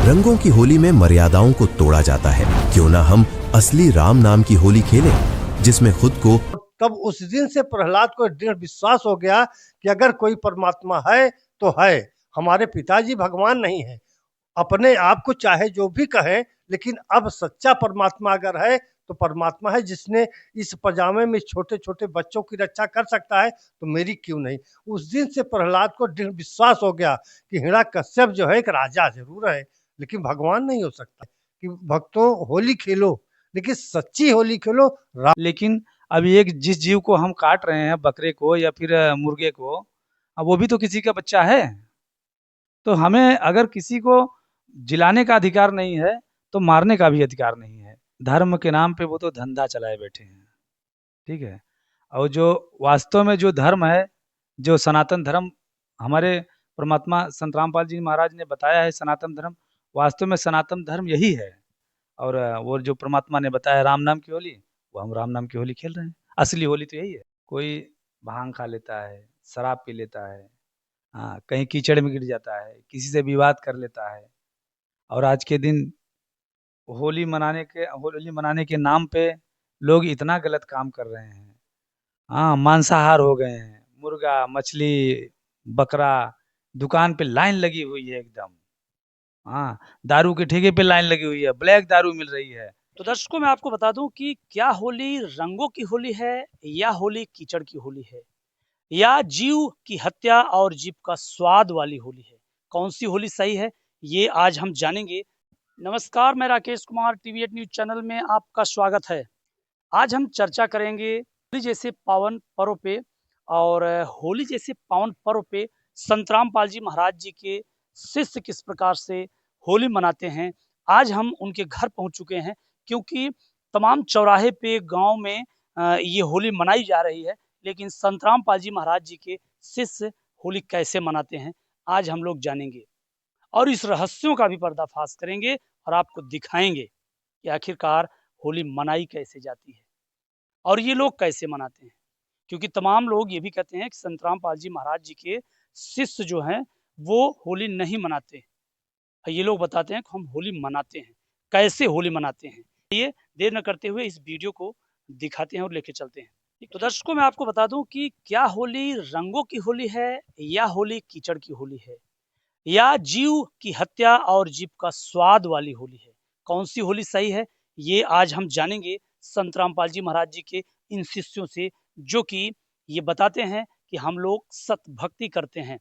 रंगों की होली में मर्यादाओं को तोड़ा जाता है। क्यों ना हम असली राम नाम की होली खेलें, जिसमें खुद को तब उस दिन से प्रहलाद को दृढ़ विश्वास हो गया कि अगर कोई परमात्मा है तो है, हमारे पिताजी भगवान नहीं है। अपने आप को चाहे जो भी कहें, लेकिन अब सच्चा परमात्मा अगर है तो परमात्मा है, जिसने इस पजामे में छोटे छोटे बच्चों की रक्षा कर सकता है, तो मेरी क्यों नहीं। उस दिन से प्रहलाद को दृढ़ विश्वास हो गया कि हिरण्यकश्यप जो है एक राजा जरूर है, लेकिन भगवान नहीं हो सकता। कि भक्तों, होली खेलो, लेकिन सच्ची होली खेलो। लेकिन अभी एक जिस जीव को हम काट रहे हैं, बकरे को या फिर मुर्गे को, अब वो भी तो किसी का बच्चा है। तो हमें अगर किसी को जिलाने का अधिकार नहीं है, तो मारने का भी अधिकार नहीं है। धर्म के नाम पे वो तो धंधा चलाए बैठे हैं, ठीक है। और जो वास्तव में जो धर्म है, जो सनातन धर्म हमारे परमात्मा संत रामपाल जी महाराज ने बताया है, सनातन धर्म, वास्तव में सनातन धर्म यही है। और वो जो परमात्मा ने बताया राम नाम की होली, वो हम राम नाम की होली खेल रहे हैं। असली होली तो यही है। कोई भांग खा लेता है, शराब पी लेता है, हाँ, कहीं कीचड़ में गिर जाता है, किसी से विवाद कर लेता है, और आज के दिन होली मनाने के नाम पे लोग इतना गलत काम कर रहे हैं। हाँ, मांसाहार हो गए हैं, मुर्गा, मछली, बकरा, दुकान पे लाइन लगी हुई है एकदम। हाँ, दारू के ठेके पे लाइन लगी हुई है, ब्लैक दारू मिल रही है। तो दर्शकों, मैं आपको बता दूं कि क्या होली रंगों की होली है या होली कीचड़ की होली है, या जीव की हत्या और जीव का स्वाद वाली होली है। कौन सी होली सही है, ये आज हम जानेंगे। नमस्कार, मैं राकेश कुमार, टीवी8 न्यूज चैनल में आपका स्वागत है। आज हम चर्चा करेंगे होली जैसे पावन पर्व पे, और होली जैसे पावन पर्व पे संत रामपाल जी महाराज जी के शिष्य किस प्रकार से होली मनाते हैं। आज हम उनके घर पहुंच चुके हैं, क्योंकि तमाम चौराहे पे गांव में ये होली मनाई जा रही है, लेकिन संत रामपाल जी महाराज जी के शिष्य होली कैसे मनाते हैं, आज हम लोग जानेंगे। और इस रहस्यों का भी पर्दाफाश करेंगे और आपको दिखाएंगे कि आखिरकार होली मनाई कैसे जाती है और ये लोग कैसे मनाते हैं। क्योंकि तमाम लोग ये भी कहते हैं कि संत रामपाल जी महाराज जी के शिष्य जो हैं वो होली नहीं मनाते, और ये लोग बताते हैं कि हम होली मनाते हैं। कैसे होली मनाते हैं, ये देर न करते हुए इस वीडियो को दिखाते हैं और लेके चलते हैं। तो दर्शकों, मैं आपको बता दूं कि क्या होली रंगों की होली है या होली कीचड़ की होली है, या जीव की हत्या और जीव का स्वाद वाली होली है। कौन सी होली सही है, ये आज हम जानेंगे संत रामपाल जी महाराज जी के इन शिष्यों से, जो कि ये बताते हैं कि हम लोग सत भक्ति करते हैं।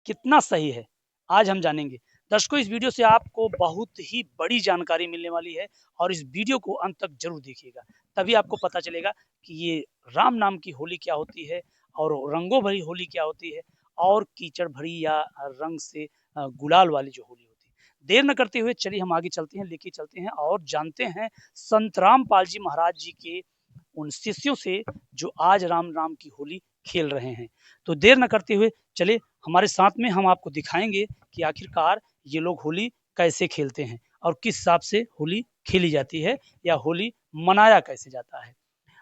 कितना सही है, आज हम जानेंगे। दर्शकों, इस वीडियो से आपको बहुत ही बड़ी जानकारी मिलने वाली है, और इस वीडियो को अंत तक जरूर देखिएगा, तभी आपको पता चलेगा कि ये राम नाम की होली क्या होती है, और रंगों भरी होली क्या होती है, और कीचड़ भरी या रंग से गुलाल वाली जो होली होती है। देर न करते हुए चलिए हम आगे चलते हैं, लेके चलते हैं और जानते हैं संत रामपाल जी महाराज जी के उन शिष्यों से, जो आज राम नाम की होली खेल रहे हैं। तो देर न करते हुए चले हमारे साथ में, हम आपको दिखाएंगे कि आखिरकार ये लोग होली कैसे खेलते हैं और किस हिसाब से होली खेली जाती है, या होली मनाया कैसे जाता है।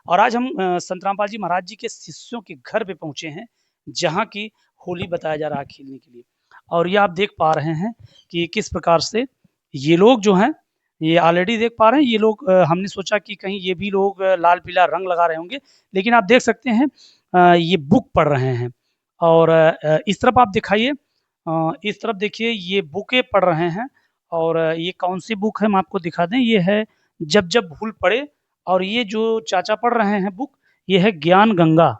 और आज हम संत रामपाल जी महाराज जी के शिष्यों के घर पे पहुंचे हैं, जहाँ की होली बताया जा रहा है खेलने के लिए। और ये आप देख पा रहे हैं कि किस प्रकार से ये लोग जो हैं, ये ऑलरेडी देख पा रहे हैं, ये लोग हमने सोचा कि कहीं ये भी लोग लाल पीला रंग लगा रहे होंगे, लेकिन आप देख सकते हैं ये बुक पढ़ रहे हैं। और इस तरफ आप दिखाइए, इस तरफ देखिए, ये बुकें पढ़ रहे हैं। और ये कौन सी बुक है, हम आपको दिखा दें, ये है जब जब भूल पड़े। और ये जो चाचा पढ़ रहे हैं बुक, ये है ज्ञान गंगा।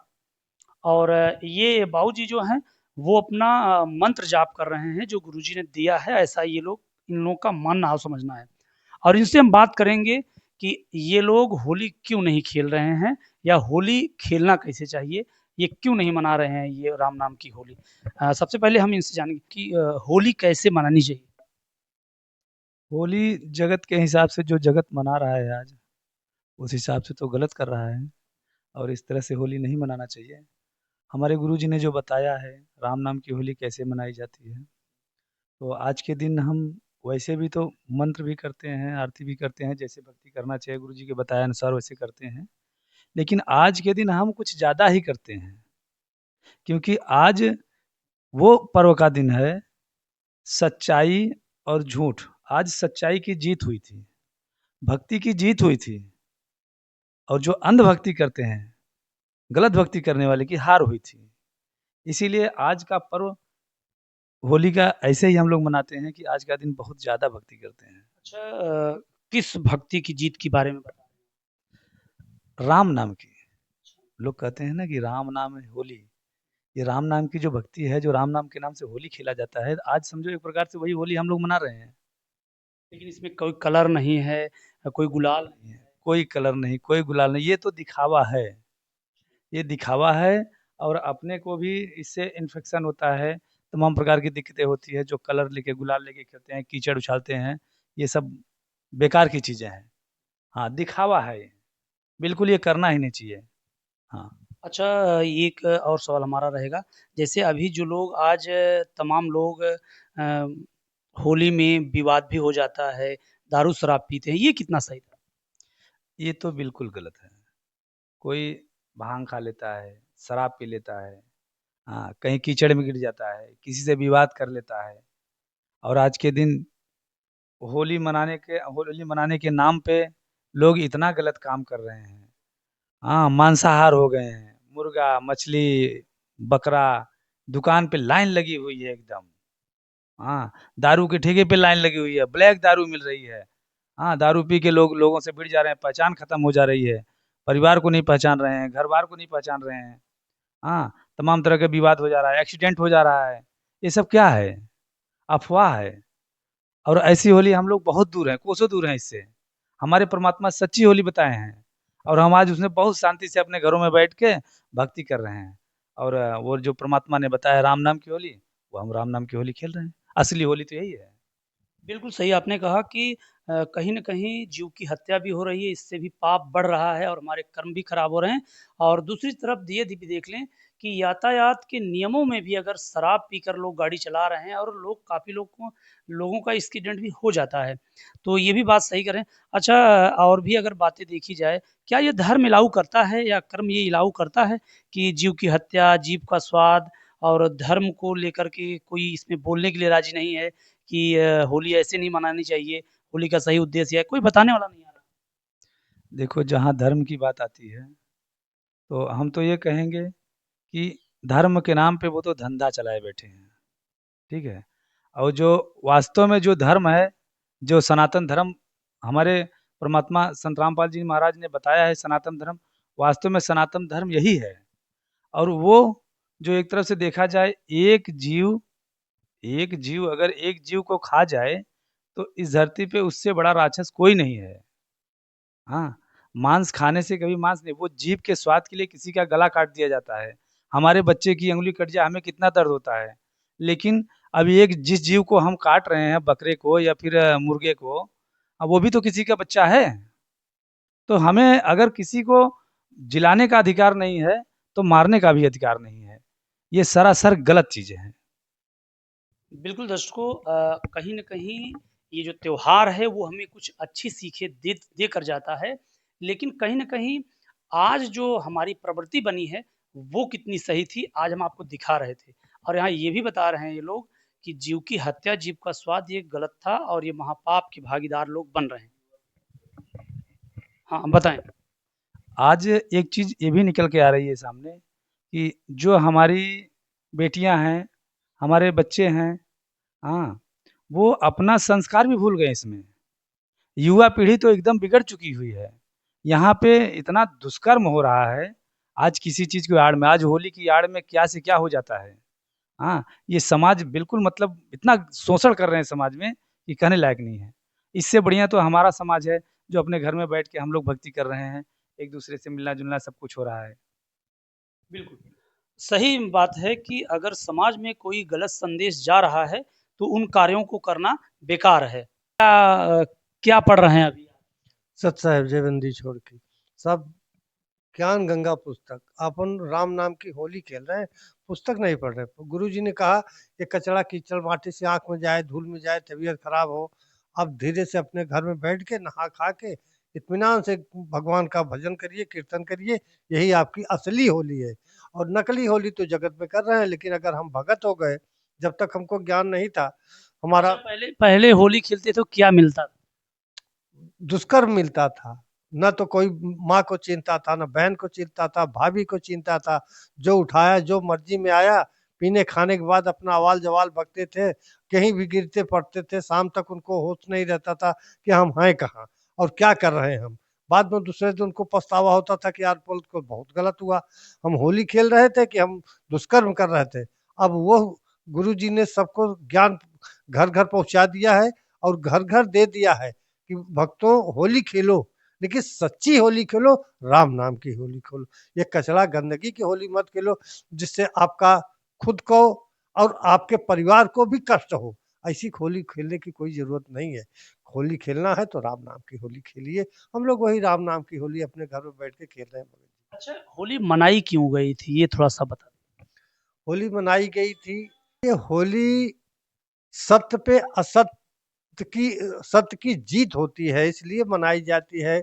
और ये बाबूजी जो हैं वो अपना मंत्र जाप कर रहे हैं, जो गुरुजी ने दिया है, ऐसा ये लोग, इन लोगों का मानना और समझना है। और इनसे हम बात करेंगे कि ये लोग होली क्यों नहीं खेल रहे हैं, या होली खेलना कैसे चाहिए, ये क्यों नहीं मना रहे हैं ये राम नाम की होली। सबसे पहले हम इनसे जानेंगे कि होली कैसे मनानी चाहिए। होली जगत के हिसाब से जो जगत मना रहा है आज, उस हिसाब से तो गलत कर रहा है, और इस तरह से होली नहीं मनाना चाहिए। हमारे गुरुजी ने जो बताया है राम नाम की होली कैसे मनाई जाती है, तो आज के दिन हम वैसे भी तो मंत्र भी करते हैं, आरती भी करते हैं, जैसे भक्ति करना चाहिए गुरुजी के बताए अनुसार वैसे करते हैं। लेकिन आज के दिन हम कुछ ज़्यादा ही करते हैं, क्योंकि आज वो पर्व का दिन है, सच्चाई और झूठ, आज सच्चाई की जीत हुई थी, भक्ति की जीत हुई थी, और जो अंधभक्ति करते हैं, गलत भक्ति करने वाले की हार हुई थी। इसीलिए आज का पर्व होली का ऐसे ही हम लोग मनाते हैं कि आज का दिन बहुत ज़्यादा भक्ति करते हैं। अच्छा, किस भक्ति की जीत के बारे में बता राम नाम की, लोग कहते हैं ना कि राम नाम है होली, ये राम नाम की जो भक्ति है, जो राम नाम के नाम से होली खेला जाता है, आज समझो एक प्रकार से वही होली हम लोग मना रहे हैं। लेकिन इसमें कोई कलर नहीं है, कोई गुलाल नहीं है। कोई कलर नहीं, कोई गुलाल नहीं, ये तो दिखावा है, ये दिखावा है, और अपने को भी इससे इन्फेक्शन होता है, तमाम प्रकार की दिक्कतें होती है, जो कलर लेके गुलाल लेके खेलते हैं, कीचड़ उछालते हैं, ये सब बेकार की चीज़ें हैं। हाँ, दिखावा है ये, बिल्कुल ये करना ही नहीं चाहिए। हाँ। अच्छा, एक और सवाल हमारा रहेगा, जैसे अभी जो लोग आज तमाम लोग होली में विवाद भी हो जाता है, दारू शराब पीते हैं, ये कितना सही था? ये तो बिल्कुल गलत है। कोई भांग खा लेता है, शराब पी लेता है, हाँ, कहीं कीचड़ में गिर जाता है, किसी से विवाद कर लेता है, और आज के दिन होली मनाने के नाम पे लोग इतना गलत काम कर रहे हैं। हाँ, मांसाहार हो गए हैं, मुर्गा, मछली, बकरा, दुकान पे लाइन लगी हुई है एकदम। हाँ, दारू के ठेके पे लाइन लगी हुई है, ब्लैक दारू मिल रही है। हाँ, दारू पी के लोगों से भिड़ जा रहे हैं, पहचान खत्म हो जा रही है, परिवार को नहीं पहचान रहे हैं, घर-बार को नहीं पहचान रहे हैं। हाँ, तमाम तरह का विवाद हो जा रहा है, एक्सीडेंट हो जा रहा है। ये सब क्या है? अफ़वाह है, और ऐसी होली हम लोग बहुत दूर हैं, कोसों दूर हैं इससे। हमारे परमात्मा सच्ची होली बताए हैं, और हम आज उसमें बहुत शांति से अपने घरों में बैठ के भक्ति कर रहे हैं, और वो जो परमात्मा ने बताया राम नाम की होली, वो हम राम नाम की होली खेल रहे हैं। असली होली तो यही है। बिल्कुल सही आपने कहा कि कहीं न कहीं जीव की हत्या भी हो रही है, इससे भी पाप बढ़ रहा है और हमारे कर्म भी खराब हो रहे हैं। और दूसरी तरफ ये भी देख लें कि यातायात के नियमों में भी अगर शराब पीकर लोग गाड़ी चला रहे हैं और काफ़ी लोगों का एक्सीडेंट भी हो जाता है। तो ये भी बात सही करें। अच्छा, और भी अगर बातें देखी जाए, क्या ये धर्म अलाउ करता है या कर्म ये अलाउ करता है कि जीव की हत्या, जीभ का स्वाद और धर्म को लेकर के कोई इसमें बोलने के लिए राज़ी नहीं है? कि होली ऐसे नहीं मनानी चाहिए, होली का सही उद्देश्य है, कोई बताने वाला नहीं आ रहा। देखो, जहाँ धर्म की बात आती है, तो हम तो ये कहेंगे कि धर्म के नाम पे वो तो धंधा चलाए बैठे हैं, ठीक है? और जो वास्तव में जो धर्म है, जो सनातन धर्म हमारे परमात्मा संत रामपाल जी महाराज ने बताया है, सनातन धर्म, वास्तव में सनातन धर्म यही है। और वो जो एक तरफ से देखा जाए, एक जीव अगर एक जीव को खा जाए, तो इस धरती पे उससे बड़ा राक्षस कोई नहीं है। हाँ, मांस खाने से कभी मांस नहीं, वो जीभ के स्वाद के लिए किसी का गला काट दिया जाता है। हमारे बच्चे की उँगली कट जाए, हमें कितना दर्द होता है। लेकिन अभी एक जिस जीव को हम काट रहे हैं, बकरे को या फिर मुर्गे को, वो भी तो किसी का बच्चा है। तो हमें अगर किसी को जिलाने का अधिकार नहीं है, तो मारने का भी अधिकार नहीं है। ये सरासर गलत चीज़ें हैं। बिल्कुल दर्शकों, कहीं न कहीं ये जो त्योहार है वो हमें कुछ अच्छी सीखें देकर जाता है। लेकिन कहीं न कहीं आज जो हमारी प्रवृत्ति बनी है, वो कितनी सही थी, आज हम आपको दिखा रहे थे। और यहाँ ये भी बता रहे हैं ये लोग कि जीव की हत्या, जीव का स्वाद ये गलत था और ये महापाप के भागीदार लोग बन रहे हैं। हाँ, बताएँ। आज एक चीज़ ये भी निकल के आ रही है सामने कि जो हमारी बेटियां हैं, हमारे बच्चे हैं, हाँ, वो अपना संस्कार भी भूल गए इसमें। युवा पीढ़ी तो एकदम बिगड़ चुकी हुई है। यहाँ पे इतना दुष्कर्म हो रहा है, आज किसी चीज़ की आड़ में, आज होली की आड़ में क्या से क्या हो जाता है। हाँ, ये समाज बिल्कुल मतलब इतना शोषण कर रहे हैं समाज में कि कहने लायक नहीं है। इससे बढ़िया तो हमारा समाज है, जो अपने घर में बैठ के हम लोग भक्ति कर रहे हैं, एक-दूसरे से मिलना-जुलना सब कुछ हो रहा है। बिल्कुल। सही बात है कि अगर समाज में कोई गलत संदेश जा रहा है, तो उन कार्यों को करना बेकार है। क्या पढ़ रहे हैं अभी? सत साहेब जयबंदी छोड़ के सब ज्ञान गंगा पुस्तक अपन राम नाम की होली खेल रहे हैं, पुस्तक नहीं पढ़ रहे। गुरु जी ने कहा ये कचरा कीचड़ माटी से आंख में जाए, धूल में जाए, तबीयत खराब हो, अब धीरे से अपने घर में बैठ के नहा खा के इत्मीनान से भगवान का भजन करिए, कीर्तन करिए, यही आपकी असली होली है। और नकली होली तो जगत में कर रहे हैं, लेकिन अगर हम भगत हो गए, जब तक हमको ज्ञान नहीं था, हमारा पहले पहले होली खेलते तो क्या मिलता था? दुष्कर्म मिलता था। न तो कोई माँ को चिंता था, न बहन को चिंता था, भाभी को चिंता था। जो उठाया, जो मर्जी में आया, पीने खाने के बाद अपना अवाल-जवाल बकते थे, कहीं भी गिरते पड़ते थे। शाम तक उनको होश नहीं रहता था कि हम हैं कहाँ और क्या कर रहे हैं हम। बाद में दूसरे दिन उनको पछतावा होता था कि यार बोल को बहुत गलत हुआ। हम होली खेल रहे थे कि हम दुष्कर्म कर रहे थे। अब वो गुरुजी ने सबको ज्ञान घर-घर पहुँचा दिया है और घर-घर दे दिया है कि भक्तों होली खेलो, लेकिन सच्ची होली खेलो, राम नाम की होली खेलो। ये कचरा गंदगी की होली मत खेलो, जिससे आपका खुद को और आपके परिवार को भी कष्ट हो। ऐसी होली खेलने की कोई ज़रूरत नहीं है। होली खेलना है तो राम नाम की होली खेलिए। हम लोग वही राम नाम की होली अपने घर में बैठ के खेल रहे हैं। अच्छा, होली मनाई क्यों गई थी? ये थोड़ा-सा बता होली मनाई गई थी, ये होली सत्य पे सत्य की जीत होती है, इसलिए मनाई जाती है।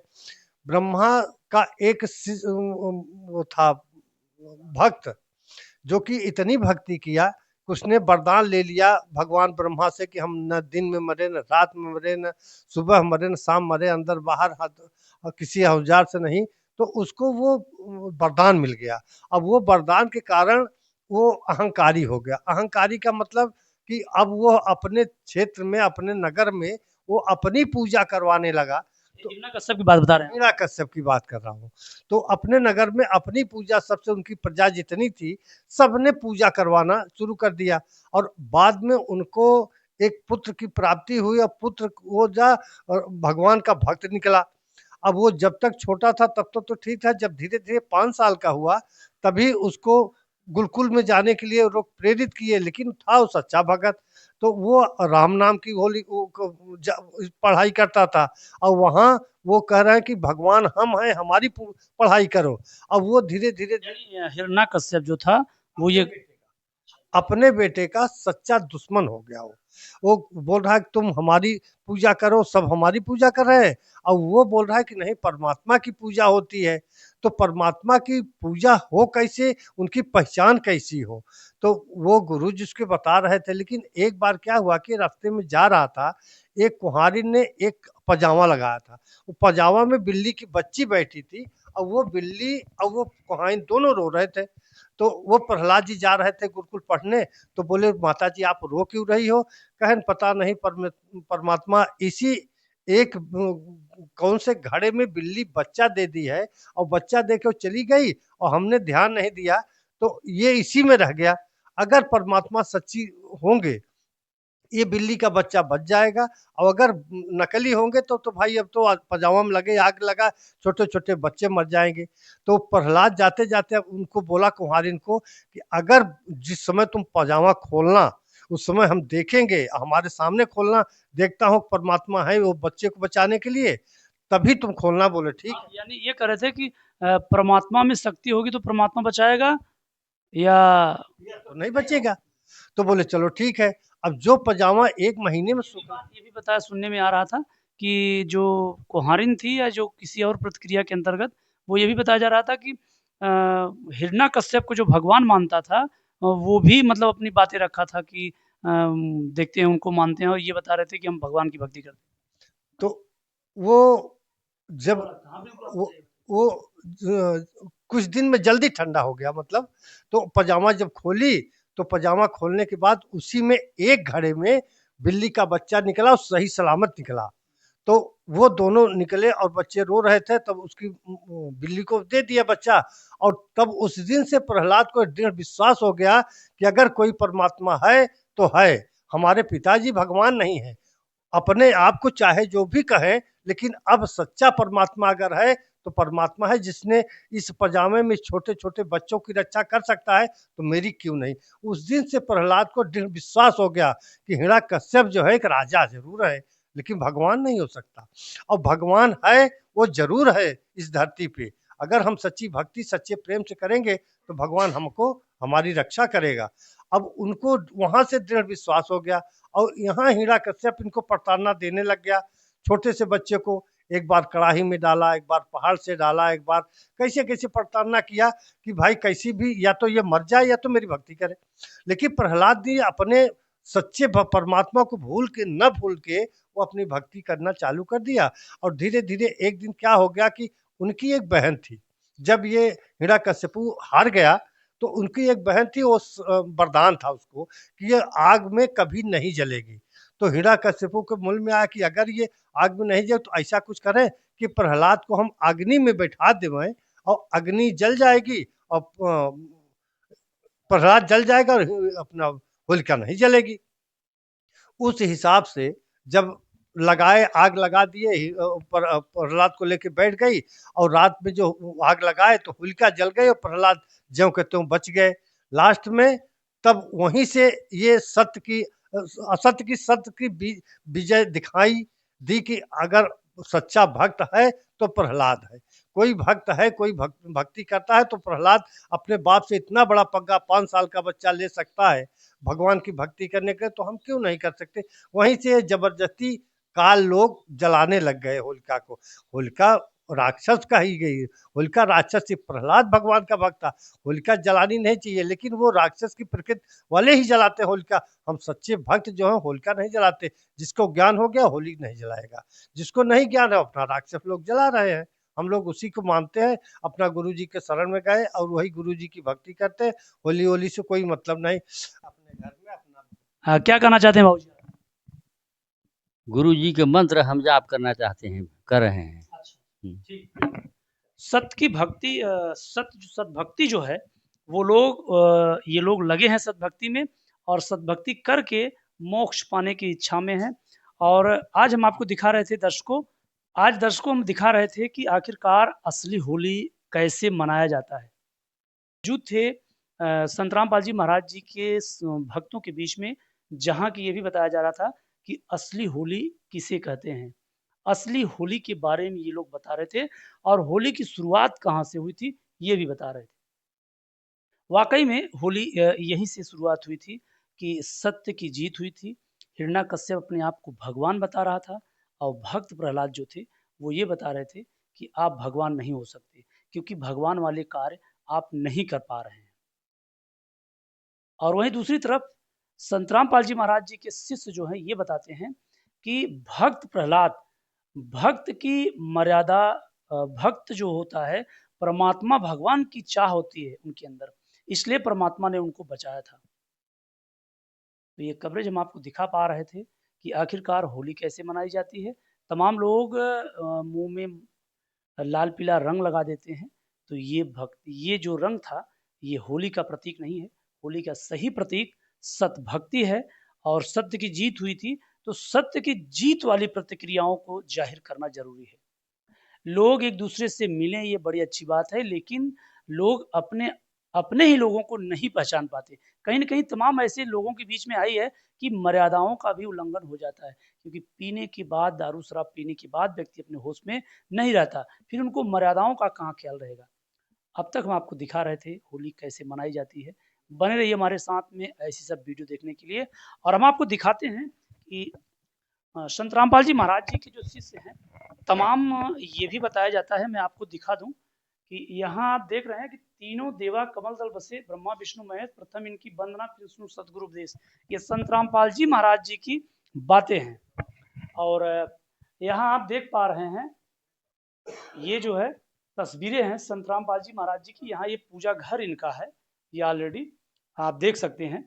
ब्रह्मा का एक वो था भक्त, जो कि इतनी भक्ति किया कि उसने वरदान ले लिया भगवान ब्रह्मा से कि हम न दिन में मरे, न रात में मरे, न सुबह मरे, न शाम मरे, अंदर बाहर किसी औजार से नहीं। तो उसको वो वरदान मिल गया। अब वो वरदान के कारण वो अहंकारी हो गया। अहंकारी का मतलब कि अब वो अपने क्षेत्र में, अपने नगर में वो अपनी पूजा करवाने लगा। तो हिरण्यकश्यप की बात बता रहे हैं आप? हिरण्यकश्यप की बात कर रहा हूँ। तो अपने नगर में अपनी पूजा, सबसे उनकी प्रजा जितनी थी, सबने पूजा करवाना शुरू कर दिया और बाद में उनको एक पुत्र की प्राप्ति हुई और पुत्र वो भगवान का भक्त निकला। अब वो जब तक छोटा था तब तक तो ठीक था, जब धीरे-धीरे 5 साल का हुआ, तभी उसको गुरुकुल में जाने के लिए लोग प्रेरित किए, लेकिन था वो सच्चा भगत। तो वो राम नाम की होली वो पढ़ाई करता था और वहाँ वो कह रहे हैं कि भगवान हम हैं, हमारी पढ़ाई करो। अब वो धीरे-धीरे यानी हिरण्यकश्यप जो था वो ये अपने बेटे का सच्चा दुश्मन हो गया वो। वो बोल रहा है कि तुम हमारी पूजा करो, सब हमारी पूजा कर रहे हैं और वो बोल रहा है कि नहीं परमात्मा की पूजा होती है। तो परमात्मा की पूजा हो कैसे, उनकी पहचान कैसी हो? तो वो गुरु जी उसको बता रहे थे, लेकिन एक बार क्या हुआ कि रास्ते में जा रहा था, एक कुम्हारिन ने एक पजामा लगाया था। वो पजामा में बिल्ली की बच्ची बैठी थी और वो बिल्ली और वो कुम्हारिन दोनों रो रहे थे। तो वो प्रहलाद जी जा रहे थे गुरुकुल पढ़ने, तो बोले माता जी आप रो क्यों रही हो? कहें पता नहीं परमात्मा इसी एक कौन से घड़े में बिल्ली बच्चा दे दी है और बच्चा दे के वो चली गई और हमने ध्यान नहीं दिया, तो ये इसी में रह गया। अगर परमात्मा सच्ची होंगे, ये बिल्ली का बच्चा बच जाएगा और अगर नकली होंगे तो भाई अब तो पजामा में लगे आग लगा, छोटे-छोटे बच्चे मर जाएँगे। तो प्रहलाद जाते-जाते अब उनको बोला कुम्हारिन को कि अगर जिस समय तुम पजामा खोलना, उस समय हम देखेंगे, हमारे सामने खोलना, देखता हूँ परमात्मा है वो बच्चे को बचाने के लिए, तभी तुम खोलना। बोले ठीक आप है। यानी ये कह रहे थे कि परमात्मा में शक्ति होगी तो परमात्मा बचाएगा या तो नहीं बचेगा। तो बोले चलो ठीक है। अब जो पजामा 1 महीने में सूखा ये भी बताया सुनने में आ रहा था कि जो कुम्हारिन थी या जो किसी और प्रतिक्रिया के अंतर्गत वो ये भी बताया जा रहा था कि हिरण्यकश्यप को जो भगवान मानता था वो भी मतलब अपनी बातें रखा था कि देखते हैं उनको मानते हैं और ये बता रहे थे कि हम भगवान की भक्ति करते तो वो जब हैं। हाँ, बिल्कुल आप वो बताइए। वो कुछ दिन में जल्दी ठंडा हो गया मतलब। तो पजामा जब खोली, तो पजामा खोलने के बाद उसी में एक घड़े में बिल्ली का बच्चा निकला और सही सलामत निकला। तो वो दोनों निकले और बच्चे रो रहे थे, तब उसकी बिल्ली को दे दिया बच्चा और तब उस दिन से प्रहलाद को दृढ़ विश्वास हो गया कि अगर कोई परमात्मा है, तो है। हमारे पिताजी भगवान नहीं हैं। अपने आप को चाहे जो भी कहें, लेकिन अब सच्चा परमात्मा अगर है, तो परमात्मा है जिसने इस पजामे में छोटे-छोटे बच्चों की रक्षा कर सकता है, तो मेरी क्यों नहीं? उस दिन से प्रहलाद को दृढ़ विश्वास हो गया कि हिरण्यकश्यप जो है एक राजा ज़रूर है, लेकिन भगवान नहीं हो सकता। और भगवान है, वो ज़रूर है इस धरती पे। अगर हम सच्ची भक्ति, सच्चे प्रेम से करेंगे, तो भगवान हमको हमारी रक्षा करेगा। अब उनको वहाँ से दृढ़ विश्वास हो गया और यहाँ हिरण्यकश्यप इनको प्रताड़ना देने लग गया। छोटे से बच्चे को एक बार कड़ाही में डाला, एक बार पहाड़ से डाला, एक बार कैसे-कैसे प्रताड़ना किया कि भाई कैसी भी या तो ये मर जाए या तो मेरी भक्ति करे। लेकिन प्रहलाद जी अपने सच्चे परमात्मा को भूल के वो अपनी भक्ति करना चालू कर दिया। और धीरे धीरे एक दिन क्या हो गया कि उनकी एक बहन थी, जब ये हिरण्यकशिपु हार गया तो उनकी एक बहन थी, वो वरदान था उसको कि ये आग में कभी नहीं जलेगी। तो हिरण्यकशिपु के मन में आया कि अगर ये आग में नहीं जले तो ऐसा कुछ करें कि प्रहलाद को हम अग्नि में बैठा देवें और अग्नि जल जाएगी और प्रहलाद जल जाएगा और अपना होलिका नहीं जलेगी। उस हिसाब से जब लगाए, आग लगा दिए, प्रहलाद को लेके बैठ गई और रात में जो आग लगाए तो होलिका जल गई और प्रहलाद ज्यों के त्यों बच गए। लास्ट में तब वहीं से ये असत्य की सत्य की विजय दिखाई दी कि अगर सच्चा भक्त है तो प्रहलाद है। कोई भक्त है, कोई भक्ति करता है तो प्रहलाद अपने बाप से इतना बड़ा पग्गा 5 साल का बच्चा ले सकता है भगवान की भक्ति करने के, तो हम क्यों नहीं कर सकते। वहीं से जबरदस्ती काल लोग जलाने लग गए होलिका को। होलिका राक्षस कही गई, होलिका राक्षस थी, प्रहलाद भगवान का भक्त था। होलिका जलानी नहीं चाहिए, लेकिन वो राक्षस की प्रकृति वाले ही जलाते होलिका। हम सच्चे भक्त जो है होलिका नहीं जलाते। जिसको ज्ञान हो गया होली नहीं जलाएगा, जिसको नहीं ज्ञान है अपना राक्षस लोग जला रहे हैं। हम लोग उसी को मानते हैं, अपना गुरु जी के शरण में गए और वही गुरु जी की भक्ति करते हैं। होली होली से कोई मतलब नहीं, अपने घर में अपना। क्या कहना चाहते हैं बाबूजी? गुरु जी के मंत्र हम जाप करना चाहते हैं, कर रहे हैं। सत्य की भक्ति, सद्भक्ति जो है वो लोग, ये लोग लगे हैं सद्भक्ति में और सद्भक्ति करके मोक्ष पाने की इच्छा में है। और आज हम आपको दिखा रहे थे दर्शकों हम दिखा रहे थे कि आखिरकार असली होली कैसे मनाया जाता है। जो थे संत रामपाल जी महाराज जी के भक्तों के बीच में, जहाँ की ये भी बताया जा रहा था कि असली होली किसे कहते हैं। असली होली के बारे में ये लोग बता रहे थे और होली की शुरुआत कहाँ से हुई थी ये भी बता रहे थे। वाकई में होली यहीं से शुरुआत हुई थी कि सत्य की जीत हुई थी। हिरण्यकश्यप अपने आप को भगवान बता रहा था और भक्त प्रहलाद जो थे वो ये बता रहे थे कि आप भगवान नहीं हो सकते, क्योंकि भगवान वाले कार्य आप नहीं कर पा रहे हैं। और वहीं दूसरी तरफ संत रामपाल जी महाराज जी के शिष्य जो हैं ये बताते हैं कि भक्त प्रहलाद, भक्त की मर्यादा, भक्त जो होता है, परमात्मा भगवान की चाह होती है उनके अंदर, इसलिए परमात्मा ने उनको बचाया था। तो ये कवरेज हम आपको दिखा पा रहे थे कि आखिरकार होली कैसे मनाई जाती है। तमाम लोग मुंह में लाल पीला रंग लगा देते हैं, तो ये जो रंग था ये होली का प्रतीक नहीं है। होली का सही प्रतीक सतभक्ति है और सत्य की जीत हुई थी, तो सत्य की जीत वाली प्रतिक्रियाओं को जाहिर करना जरूरी है। लोग एक दूसरे से मिलें ये बड़ी अच्छी बात है, लेकिन लोग अपने ही लोगों को नहीं पहचान पाते। कहीं न कहीं तमाम ऐसे लोगों के बीच में आई है कि मर्यादाओं का भी उल्लंघन हो जाता है, क्योंकि पीने के बाद, दारू शराब पीने के बाद व्यक्ति अपने होश में नहीं रहता, फिर उनको मर्यादाओं का कहाँ ख्याल रहेगा। अब तक हम आपको दिखा रहे थे होली कैसे मनाई जाती है। बने रहिए हमारे साथ में ऐसी सब वीडियो देखने के लिए। और हम आपको दिखाते हैं कि संत रामपाल जी महाराज जी के जो शिष्य हैं तमाम, ये भी बताया जाता है, मैं आपको दिखा दूं कि यहाँ आप देख रहे हैं कि तीनों देवा कमल दल बसे, ब्रह्मा विष्णु महेश, प्रथम इनकी वंदना विष्णु सतगुरु उपदेश। ये संत रामपाल जी महाराज जी की बातें हैं। और यहाँ आप देख पा रहे हैं ये जो है तस्वीरें हैं संत रामपाल जी महाराज जी की। यहाँ ये पूजा घर इनका है, ये ऑलरेडी आप देख सकते हैं।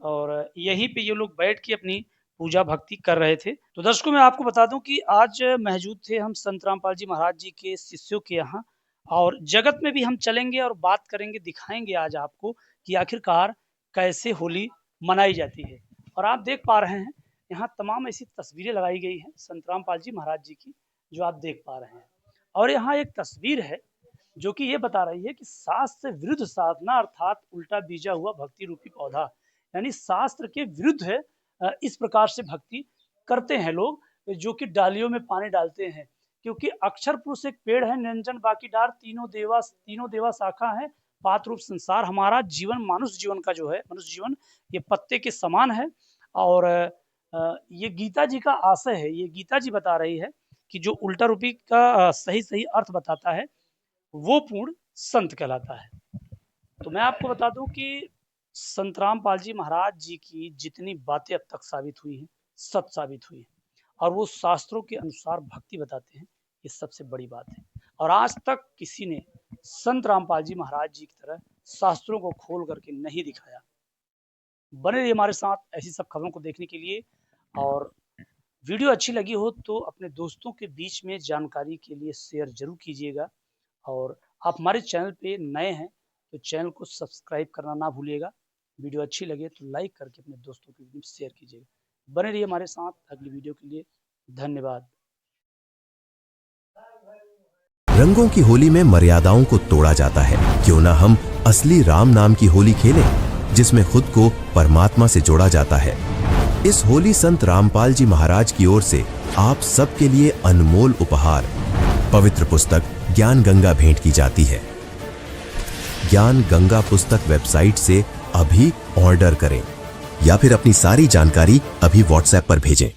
और यहीं पे ये लोग बैठ के अपनी पूजा भक्ति कर रहे थे। तो दर्शकों मैं आपको बता दूं कि आज मौजूद थे हम संत रामपाल जी महाराज जी के शिष्यों के यहाँ, और जगत में भी हम चलेंगे और बात करेंगे, दिखाएंगे आज आपको कि आखिरकार कैसे होली मनाई जाती है। और आप देख पा रहे हैं यहाँ तमाम ऐसी तस्वीरें लगाई गई हैं संत रामपाल जी महाराज जी की, जो आप देख पा रहे हैं। और यहाँ एक तस्वीर है जो कि ये बता रही है कि शास्त्र विरुद्ध साधना, अर्थात उल्टा बीजा हुआ भक्ति रूपी पौधा, यानी शास्त्र के विरुद्ध है। इस प्रकार से भक्ति करते हैं लोग, जो कि डालियों में पानी डालते हैं, क्योंकि अक्षर पुरुष एक पेड़ है, निरंजन बाकी डार, तीनों देवा शाखा है, पात रूप संसार। हमारा जीवन, मानुष जीवन का जो है, मनुष्य जीवन ये पत्ते के समान है। और ये गीता जी का आशय है। ये गीता जी बता रही है कि जो उल्टा रूपी का सही अर्थ बताता है वो पूर्ण संत कहलाता है। तो मैं आपको बता दूं कि संत रामपाल जी महाराज जी की जितनी बातें अब तक साबित हुई हैं, सत्य साबित हुई हैं, और वो शास्त्रों के अनुसार भक्ति बताते हैं, ये सबसे बड़ी बात है। और आज तक किसी ने संत रामपाल जी महाराज जी की तरह शास्त्रों को खोल करके नहीं दिखाया। बने रहिए हमारे साथ ऐसी सब खबरों को देखने के लिए, और वीडियो अच्छी लगी हो तो अपने दोस्तों के बीच में जानकारी के लिए शेयर जरूर कीजिएगा। और आप हमारे चैनल पे नए हैं तो चैनल को सब्सक्राइब करना ना भूलिएगा। वीडियो अच्छी लगे तो लाइक करके अपने दोस्तों के बीच शेयर कीजिएगा। बने रहिए हमारे साथ अगली वीडियो के लिए। धन्यवाद। रंगों की होली में मर्यादाओं को तोड़ा जाता है। क्यों ना हम असली राम नाम की होली खेलें, जिसमें खुद को परमात्मा से जोड़ा जाता है। इस होली संत रामपाल जी महाराज की ओर से आप सबके लिए अनमोल उपहार पवित्र पुस्तक ज्ञान गंगा भेंट की जाती है। ज्ञान गंगा पुस्तक वेबसाइट से अभी ऑर्डर करें या फिर अपनी सारी जानकारी अभी व्हाट्सएप पर भेजें।